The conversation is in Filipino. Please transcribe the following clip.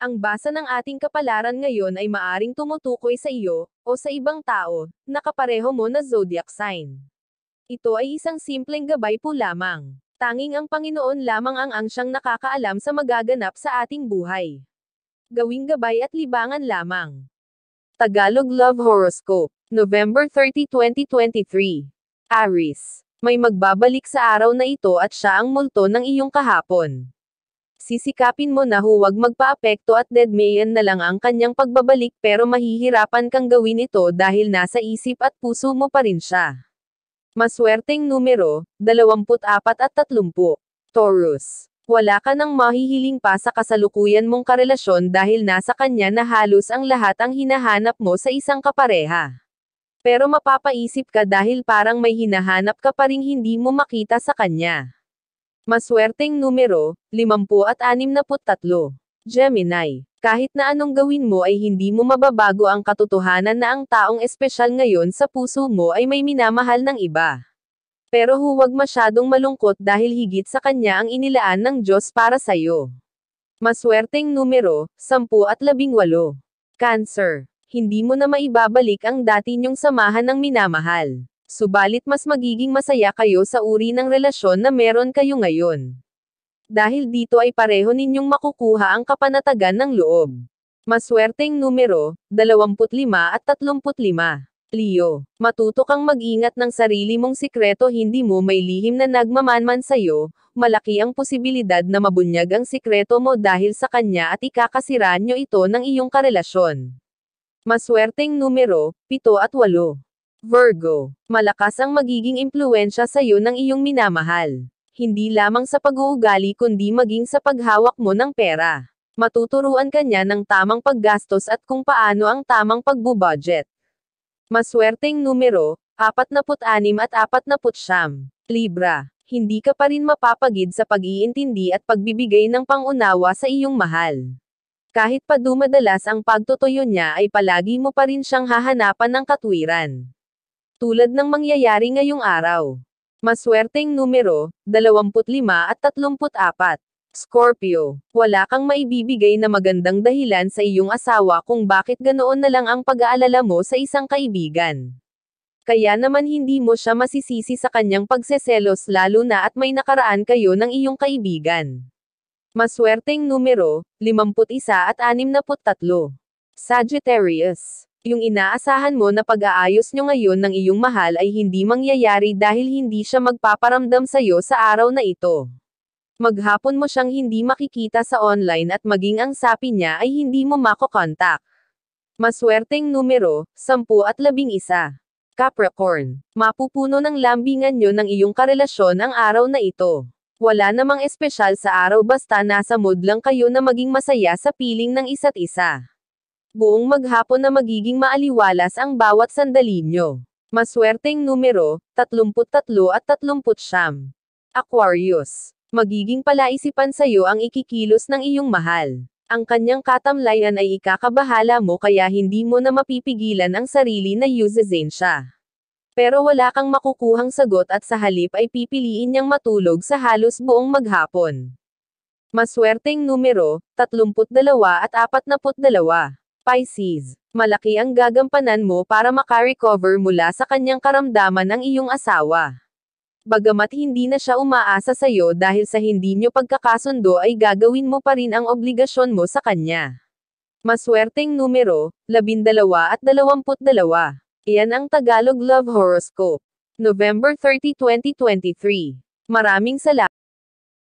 Ang basa ng ating kapalaran ngayon ay maaring tumutukoy sa iyo, o sa ibang tao, na kapareho mo na zodiac sign. Ito ay isang simpleng gabay po lamang. Tanging ang Panginoon lamang ang siyang nakakaalam sa magaganap sa ating buhay. Gawing gabay at libangan lamang. Tagalog Love Horoscope, November 30, 2023. Aries. May magbabalik sa araw na ito at siya ang multo ng iyong kahapon. Sisikapin mo na huwag magpaapekto at dedmayan na lang ang kanyang pagbabalik pero mahihirapan kang gawin ito dahil nasa isip at puso mo pa rin siya. Maswerteng numero, 24 at 30. Taurus. Wala ka nang mahihiling pa sa kasalukuyan mong karelasyon dahil nasa kanya na halos ang lahat ang hinahanap mo sa isang kapareha. Pero mapapaisip ka dahil parang may hinahanap ka pa ring hindi mo makita sa kanya. Maswerteng numero, 50 at 63. Gemini. Kahit na anong gawin mo ay hindi mo mababago ang katotohanan na ang taong espesyal ngayon sa puso mo ay may minamahal ng iba. Pero huwag masyadong malungkot dahil higit sa kanya ang inilaan ng Diyos para sa'yo. Maswerteng numero, 10 at 18. Cancer. Hindi mo na maibabalik ang dati niyong samahan ng minamahal. Subalit mas magiging masaya kayo sa uri ng relasyon na meron kayo ngayon. Dahil dito ay pareho ninyong makukuha ang kapanatagan ng loob. Maswerteng numero, 25 at 35. Leo. Matuto kang mag-ingat ng sarili mong sikreto, hindi mo may lihim na nagmamanman sa'yo, malaki ang posibilidad na mabunyag ang sikreto mo dahil sa kanya at ikakasira nyo ito ng iyong karelasyon. Maswerteng numero, 7 at 8. Virgo. Malakas ang magiging impluwensya sa iyo ng iyong minamahal. Hindi lamang sa pag-uugali kundi maging sa paghawak mo ng pera. Matuturuan ka niya ng tamang paggastos at kung paano ang tamang pagbubudget. Maswerteng numero, 46 at 49. Libra. Hindi ka pa rin mapapagid sa pag-iintindi at pagbibigay ng pangunawa sa iyong mahal. Kahit pa dumadalas ang pagtutuyo niya ay palagi mo pa rin siyang hahanapan ng katwiran. Tulad ng mangyayari ngayong araw. Maswerteng numero, 25 at 34. Scorpio. Wala kang maibibigay na magandang dahilan sa iyong asawa kung bakit ganoon na lang ang pag-aalala mo sa isang kaibigan. Kaya naman hindi mo siya masisisi sa kanyang pagseselos lalo na at may nakaraan kayo ng iyong kaibigan. Maswerteng numero, 51 at 63. Sagittarius. Yung inaasahan mo na pag-aayos nyo ngayon ng iyong mahal ay hindi mangyayari dahil hindi siya magpaparamdam sa'yo sa araw na ito. Maghapon mo siyang hindi makikita sa online at maging ang sapi niya ay hindi mo makokontak. Maswerteng numero, 10 at 11. Capricorn. Mapupuno ng lambingan nyo ng iyong karelasyon ang araw na ito. Wala namang espesyal sa araw basta nasa mood lang kayo na maging masaya sa piling ng isa't isa. Buong maghapon na magiging maaliwalas ang bawat sandali nyo. Maswerteng numero, 33 at 39. Aquarius. Magiging palaisipan sa'yo ang ikikilos ng iyong mahal. Ang kanyang katamlayan ay ikakabahala mo kaya hindi mo na mapipigilan ang sarili na yuzasin siya. Pero wala kang makukuhang sagot at sa halip ay pipiliin niyang matulog sa halos buong maghapon. Maswerteng numero, 32 at 42. Pisces. Malaki ang gagampanan mo para makarecover mula sa kanyang karamdaman ng iyong asawa. Bagamat hindi na siya umaasa sa iyo dahil sa hindi nyo pagkakasundo ay gagawin mo pa rin ang obligasyon mo sa kanya. Maswerteng numero, 12 at 22. Iyan ang Tagalog Love Horoscope. November 30, 2023. Maraming salamat.